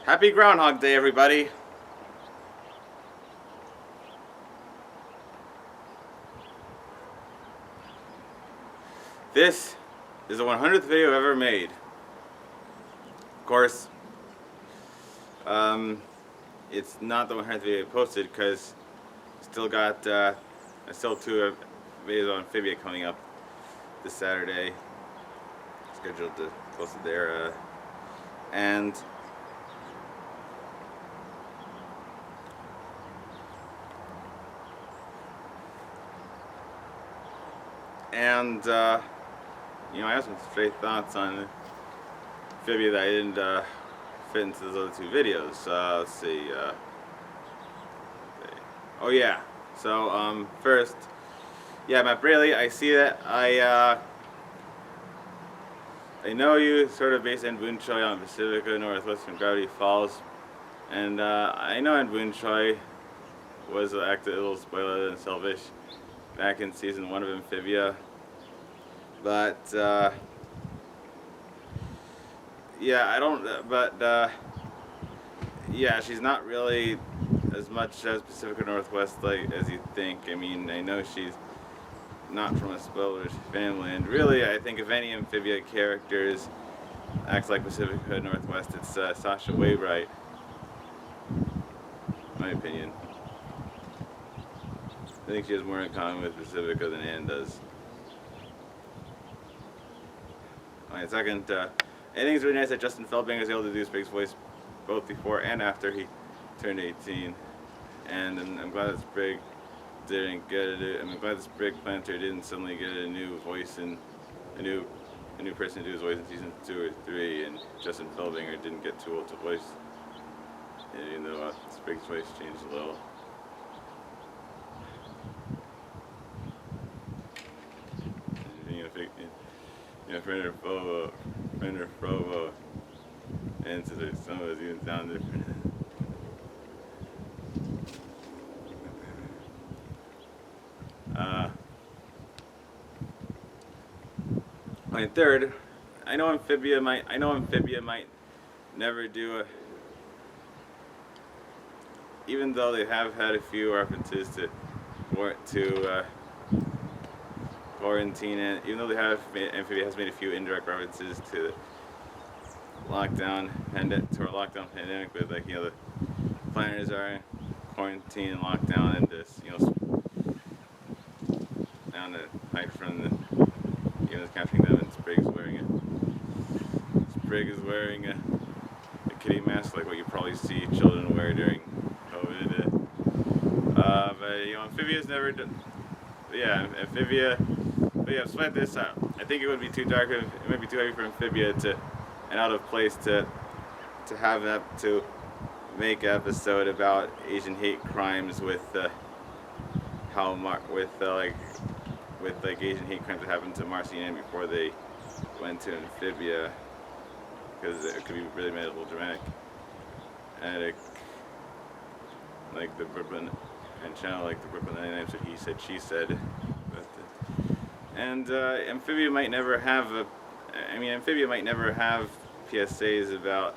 Happy Groundhog Day, everybody. This is the 100th video I've ever made. Of course, it's not the 100th video I posted because I still have two videos on Amphibia coming up this Saturday. Scheduled to post it there. And I have some straight thoughts on Amphibia that I didn't fit into those other two videos. Let's see. Oh yeah. So first, yeah, Matt Braley. I see that. I know you sort of based in Boon Choi on Pacifica Northwest from Gravity Falls, and I know in Boon Choi was acted a little spoiler and selfish back in season 1 of Amphibia, but yeah, I don't. Yeah, she's not really as much as Pacifica Northwest like as you think. I mean, I know she's not from a spoilers family, and really, I think if any Amphibia characters acts like Pacifica Northwest, it's Sasha Waybright. My opinion. I think she has more in common with Pacifica than Anne does. Alright, second, I think it's really nice that Justin Feldman was able to do Sprig's voice both before and after he turned 18. And I'm glad that Sprig didn't get it. I'm glad that Sprig Planter didn't suddenly get a new voice and a new person to do his voice in season 2 or 3, and Justin Feldman didn't get too old to voice. Even though Sprig's voice changed a little. Fender Provo, and so there's some of us even sound different. And third, I know Amphibia might never do even though they have had a few references to quarantine, and even though Amphibia has made a few indirect references to the lockdown pandemic, with the planners are in quarantine and lockdown, and this down to hide from the capturing them, and Sprig is wearing a kitty mask like what you probably see children wear during COVID. But Amphibia's never done. Yeah, Amphibia. But yeah, despite this, I think it would be too dark. It might be too heavy for Amphibia and out of place to make an episode about Asian hate crimes with Asian hate crimes that happened to Marcy and Ann before they went to Amphibia, because it could be really made a little dramatic. And like the Brooklyn and channel, like the Brooklyn 99, so he said, she said. And Amphibia might never have PSAs about.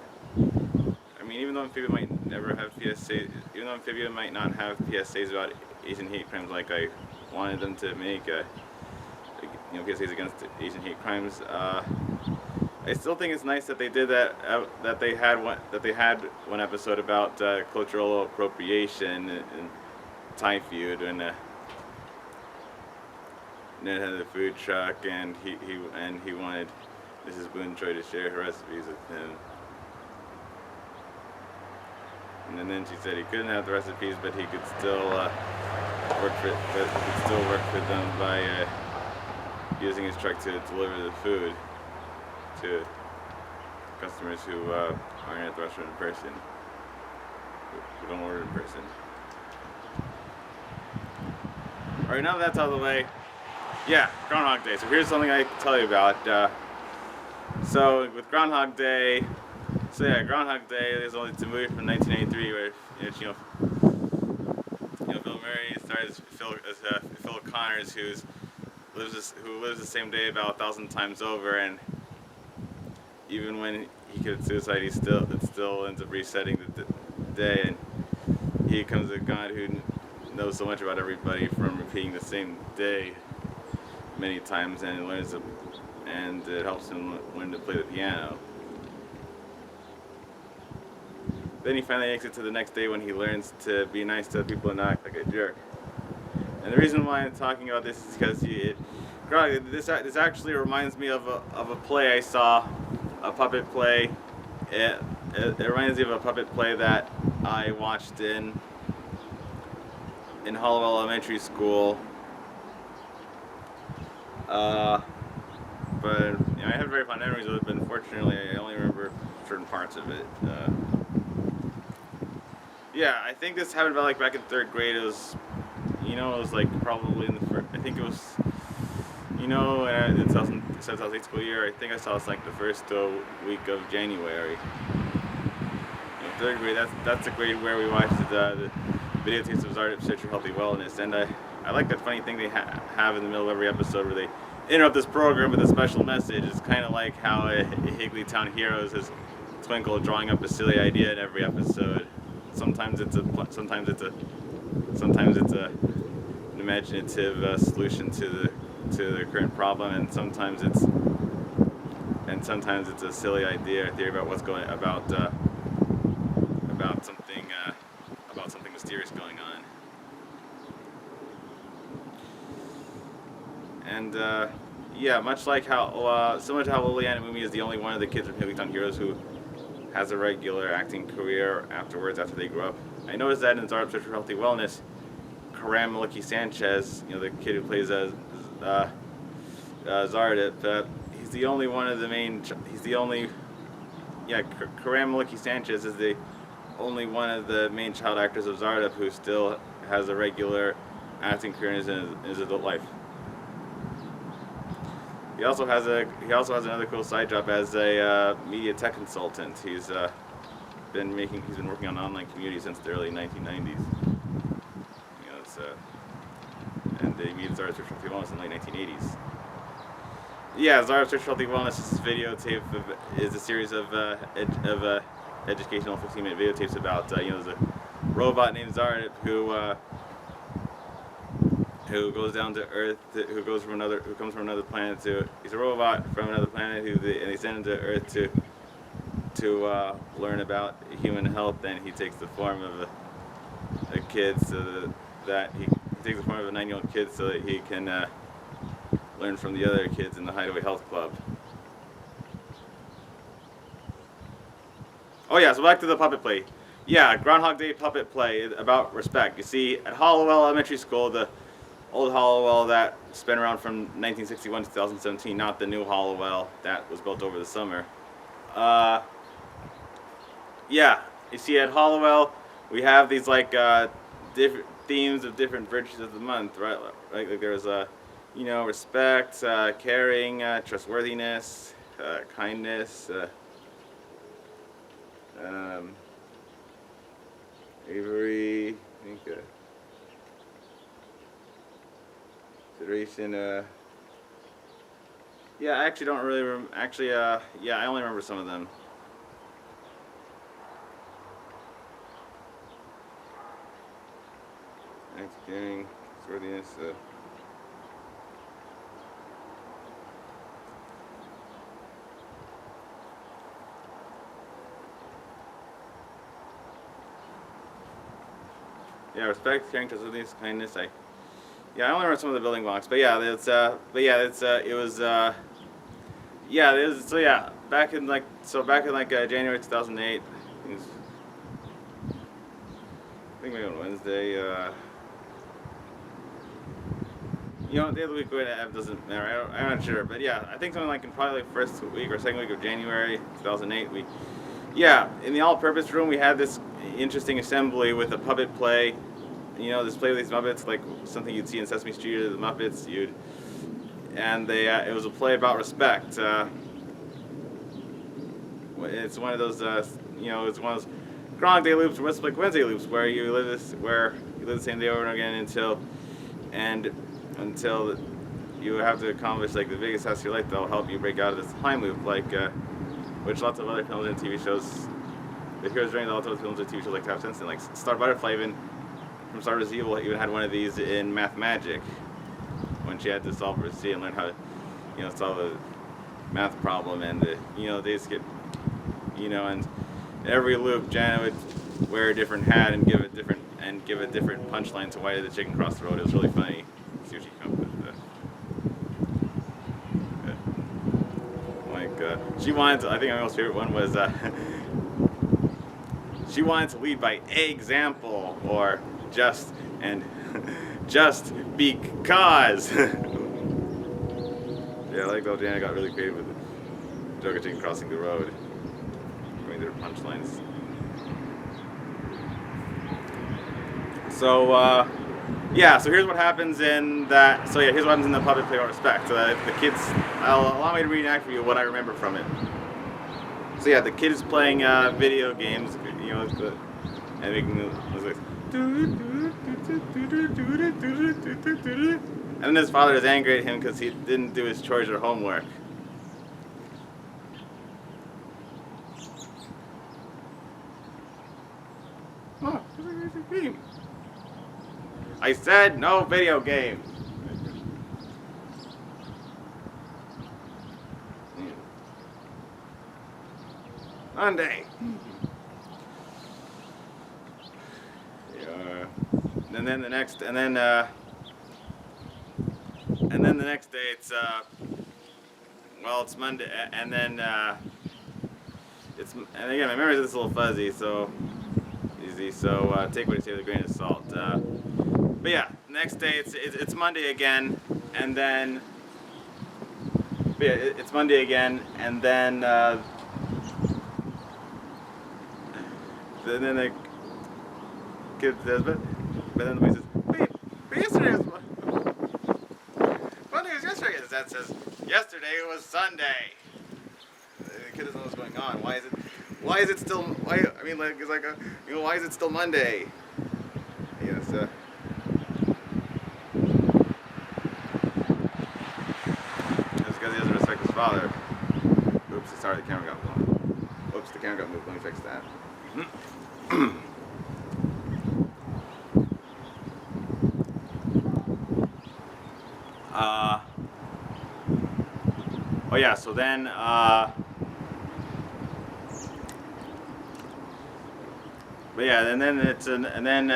Even though Amphibia might never have PSAs, even though Amphibia might not have PSAs about Asian hate crimes like I wanted them to make, PSAs against Asian hate crimes. I still think it's nice that they did that. That they had one episode about cultural appropriation and Thai food, and Ned had a food truck, and he wanted Mrs. Boon Choi to share her recipes with him. And then she said he couldn't have the recipes, but he could still work for them by using his truck to deliver the food to customers who aren't at the restaurant in person, who don't order in person. Alright, now that that's out of the way, yeah, Groundhog Day. So here's something I can tell you about. So with Groundhog Day, Groundhog Day is only a movie from 1983 where Bill Murray stars Phil Connors, who lives the same day about 1,000 times over, and even he commits suicide, it still ends up resetting the day, and he becomes a god who knows so much about everybody from repeating the same day many times, and and it helps him learn to play the piano. Then he finally makes it to the next day when he learns to be nice to people and not act like a jerk. And the reason why I'm talking about this is because this actually reminds me of a play I saw, a puppet play. It reminds me of a puppet play that I watched in Hollowell Elementary School. But I have very fond memories of it, but unfortunately I only remember certain parts of it. Yeah, I think this happened about like back in 3rd grade. It was like probably in the first, I think it was, in 2008 school year. I think I saw this like the first week of January. 3rd grade, that's the grade where we watched the videotapes of Zardip Search for Healthy Wellness, and I like that funny thing they have in the middle of every episode where they interrupt this program with a special message. It's kind of like how Higglytown Heroes has Twinkle drawing up a silly idea in every episode. Sometimes it's an imaginative solution to the current problem, and sometimes it's a silly idea or theory about what's going about something mysterious going on. And much like how similar to how Liliana Mumi is the only one of the kids from Higglytown Heroes who has a regular acting career afterwards after they grow up. I noticed that in Zardip Search for Healthy Wellness, Karam Maliki Sanchez, the kid who plays Zardip, he's the only one of the main. Karam Maliki Sanchez is the only one of the main child actors of Zardip who still has a regular acting career in his adult life. He also has another cool side job as a media tech consultant. He's been working on online community since the early 1990s. And they meet Zardip Search for Healthy Wellness in the late 1980s. Yeah, Zardip Search for Healthy Wellness is a series of educational 15-minute videotapes about there's a robot named Zardip who goes down to Earth, who comes from another planet he's a robot from another planet and they send him to Earth to learn about human health, and he takes the form of a kid he takes the form of a 9-year-old kid so that he can learn from the other kids in the Hideaway Health Club. Oh yeah, so back to the puppet play. Yeah, Groundhog Day puppet play about respect. You see, at Hollowell Elementary School, the old Hollowell that's been around from 1961 to 2017, not the new Hollowell that was built over the summer. Yeah, you see, at Hollowell, we have these different themes of different virtues of the month, right? Like there's respect, caring, trustworthiness, kindness, bravery, I think, consideration, yeah, I actually don't really remember, I only remember some of them. Caring, trustworthiness, respect, caring, trustworthiness, kindness. I only remember some of the building blocks, but back in January 2008. I think maybe on Wednesday. The day of the week doesn't matter. I'm not sure, but yeah, I think something like in probably like first week or second week of January 2008. In the all-purpose room we had this interesting assembly with a puppet play. This play with these Muppets, like something you'd see in Sesame Street or the Muppets. It was a play about respect. It's one of those, it's one of those Groundhog Day loops or Wednesday loops where you live the same day over and again until you have to accomplish like the biggest task of your life that'll help you break out of this time loop. which lots of other films and TV shows, the heroes during lots of films and TV shows like have since then. Like Star Butterfly even, from Star Wars Evil, even had one of these in Math Magic, when she had to solve her C and learn how to, solve a math problem, and they just get, and every loop Janet would wear a different hat and give a different punchline to Why Did the Chicken Cross the Road. It was really funny. See what she comes with. She wanted to, I think my most favorite one was she wanted to lead by example, or just because. Yeah, I like how Janet got really creative with the joke of chicken crossing the road, going their punchlines. So yeah, so here's what happens in that. So yeah, here's what happens in the puppet play about respect. So the kids, allow me to reenact for you what I remember from it. So yeah, the kid is playing video games, and making like, and then his father is angry at him because he didn't do his chores or homework. Oh, game. I said no video games. Monday. Yeah. And then the next day it's it's Monday, and then and again my memories are just a little fuzzy, so easy. So take what you say with a grain of salt. But yeah, next day it's Monday again, and then it's Monday again, and then the kid says, but then the boy says, but yesterday was Monday was yesterday. His dad says, yesterday was Sunday. The kid doesn't know what's going on. Why is it still? Why is it still Monday? Yes. It's because he doesn't respect his father. Oops, sorry, the camera got blown. Oops, the camera got moved. Let me fix that. Oh yeah, so then but yeah, and then it's and then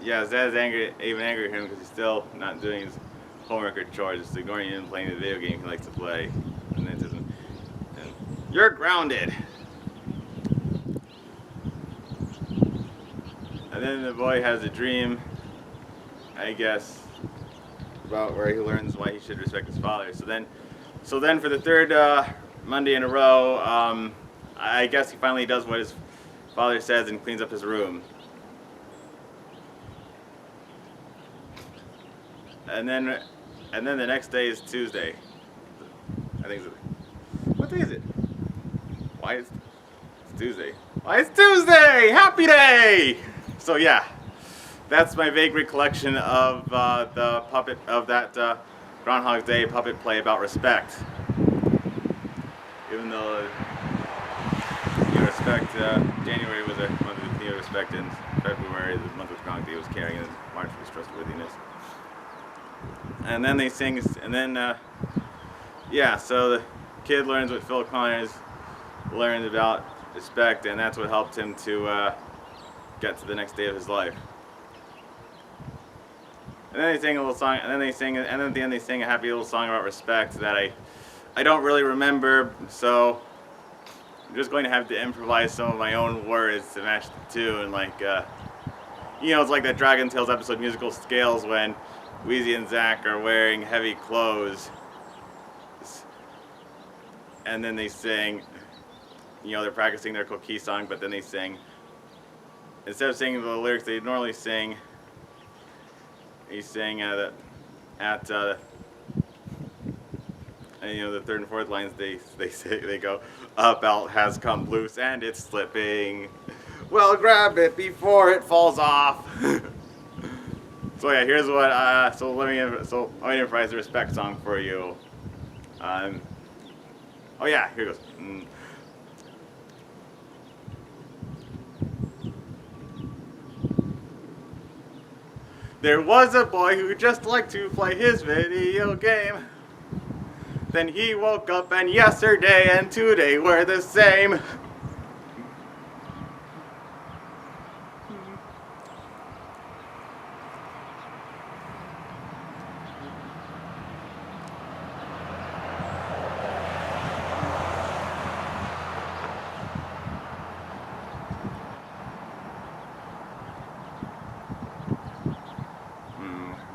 yeah, his dad's even angry at him because he's still not doing his homework or chores, just ignoring him and playing the video game he likes to play. And then it says, you're grounded. And then the boy has a dream, I guess, about where he learns why he should respect his father. So then for the third Monday in a row, I guess he finally does what his father says and cleans up his room. And then the next day is Tuesday. I think what day is it? Why is it's Tuesday? Why it's Tuesday? Happy day! So yeah, that's my vague recollection of the puppet of that Groundhog Day puppet play about respect. Even though respect, January was a month of the respect, and February, the month of Groundhog Day, was caring, and March was trustworthiness. And then they sing, and then yeah, so the kid learns what Phil Connors learned about respect, and that's what helped him to get to the next day of his life. And then they sing a little song, and then at the end they sing a happy little song about respect that I don't really remember, so I'm just going to have to improvise some of my own words to match the tune, like it's like that Dragon Tales episode Musical Scales when Wheezy and Zach are wearing heavy clothes, and then they sing, they're practicing their Coquille song, but then they sing, instead of singing the lyrics they normally sing, he's saying the third and fourth lines they go, a belt has come loose and it's slipping, well grab it before it falls off. So yeah, here's what. So let me improvise the respect song for you. Oh yeah, here goes. There was a boy who just liked to play his video game. Then he woke up and yesterday and today were the same.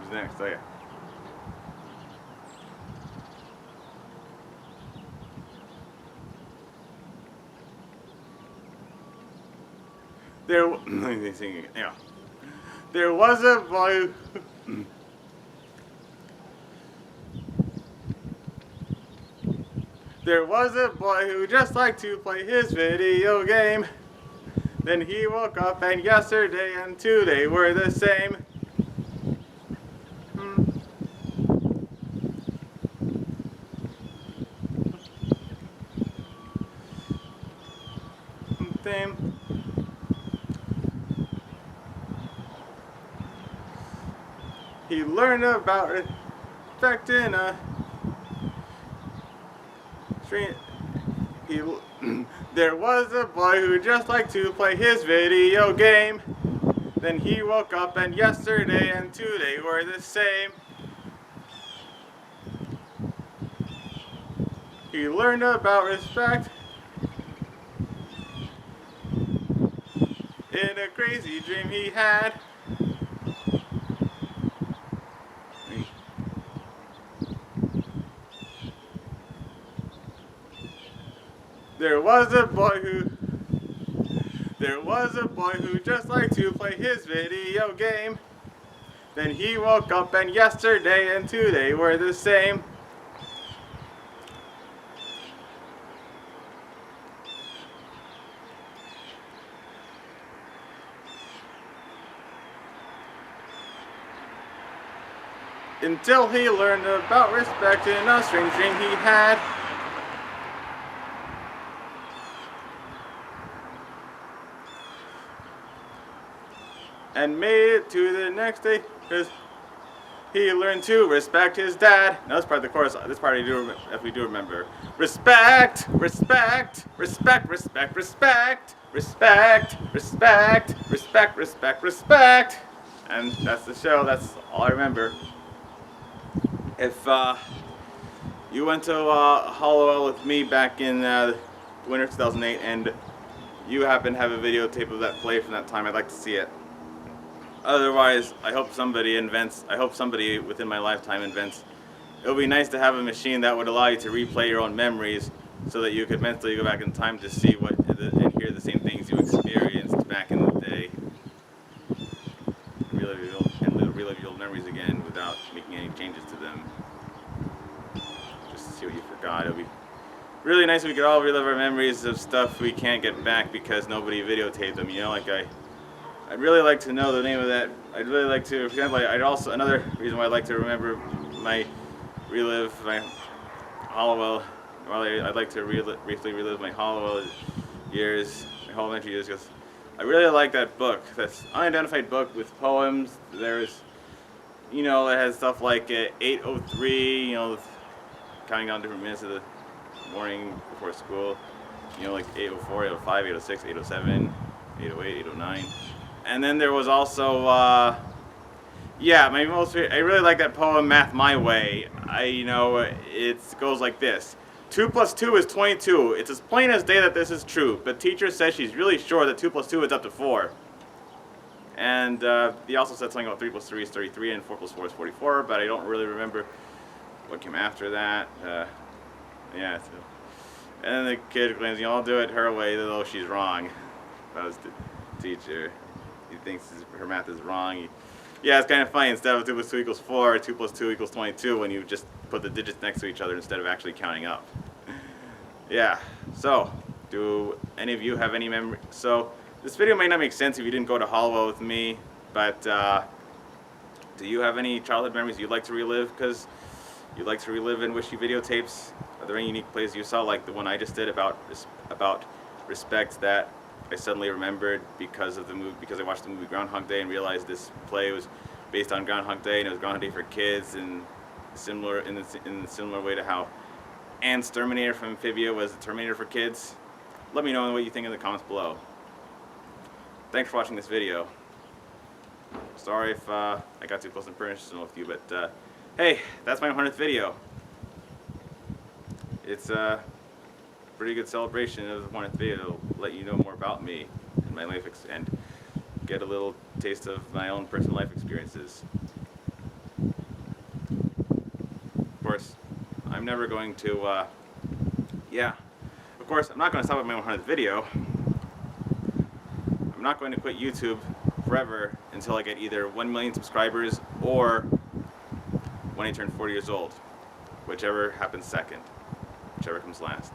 Who's next? Oh yeah. Let me sing it. Yeah. There was a boy. There was a boy who just liked to play his video game. Then he woke up and yesterday and today were the same. Same. He learned about respect in a street. There was a boy who just liked to play his video game. Then he woke up and yesterday and today were the same. He learned about respect in a crazy dream he had. There was a boy who just liked to play his video game. Then he woke up and yesterday and today were the same. Until he learned about respect in a strange dream he had. And made it to the next day, because he learned to respect his dad. Now this part of the chorus, this part if we do remember. Respect, respect, respect, respect, respect, respect, respect, respect, respect, respect. And that's the show, that's all I remember. If you went to Hollowell with me back in winter 2008 and you happen to have a videotape of that play from that time, I'd like to see it. Otherwise, I hope somebody within my lifetime invents. It would be nice to have a machine that would allow you to replay your own memories so that you could mentally go back in time to see and hear the same things you experienced back in the day. Relive your old memories again without making any changes to them. Just to see what you forgot. It would be really nice if we could all relive our memories of stuff we can't get back because nobody videotaped them. You know, like I'd really like to know the name of that. I'd really like to, for example, another reason why I'd like to relive my Hollowell, I'd like to briefly relive my Hollowell years, my whole elementary years, because I really like that book. That's unidentified book with poems. There's, you know, it has stuff like 8:03, you know, counting down different minutes of the morning before school. You know, like 8:04, 8:05, 8:06, 8:07, 8:08, 8:09. And then there was also, I really like that poem, Math My Way. It goes like this. 2 + 2 is 22. It's as plain as day that this is true, but teacher says she's really sure that 2 + 2 is up to 4. And he also said something about 3 + 3 is 33 and 4 + 4 is 44, but I don't really remember what came after that. And then the kid claims, I'll do it her way, though she's wrong. That was the teacher. He thinks her math is wrong. Yeah, it's kind of funny. Instead of 2 + 2 = 4, 2 + 2 = 22 when you just put the digits next to each other instead of actually counting up. Yeah, so do any of you have any memory? So this video might not make sense if you didn't go to Hollowell with me, but Do you have any childhood memories you'd like to relive? Because you'd like to relive and wish you videotapes? Are there any unique plays you saw, like the one I just did about respect, that I suddenly remembered because of the movie, because I watched the movie Groundhog Day and realized this play was based on Groundhog Day, and it was Groundhog Day for kids, and similar in a similar way to how Ant's Terminator from Amphibia was the Terminator for kids? Let me know what you think in the comments below. Thanks for watching this video. Sorry if I got too close and personal with you, but hey, that's my 100th video. It's a pretty good celebration of the 100th video to let you know more about me and my life and get a little taste of my own personal life experiences. Of course, I'm never going to, yeah. Of course, I'm not going to stop at my 100th video. I'm not going to quit YouTube forever until I get either 1 million subscribers or when I turn 40 years old. Whichever happens second. Whichever comes last.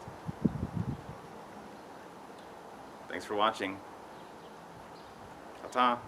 Thanks for watching. Ta-ta.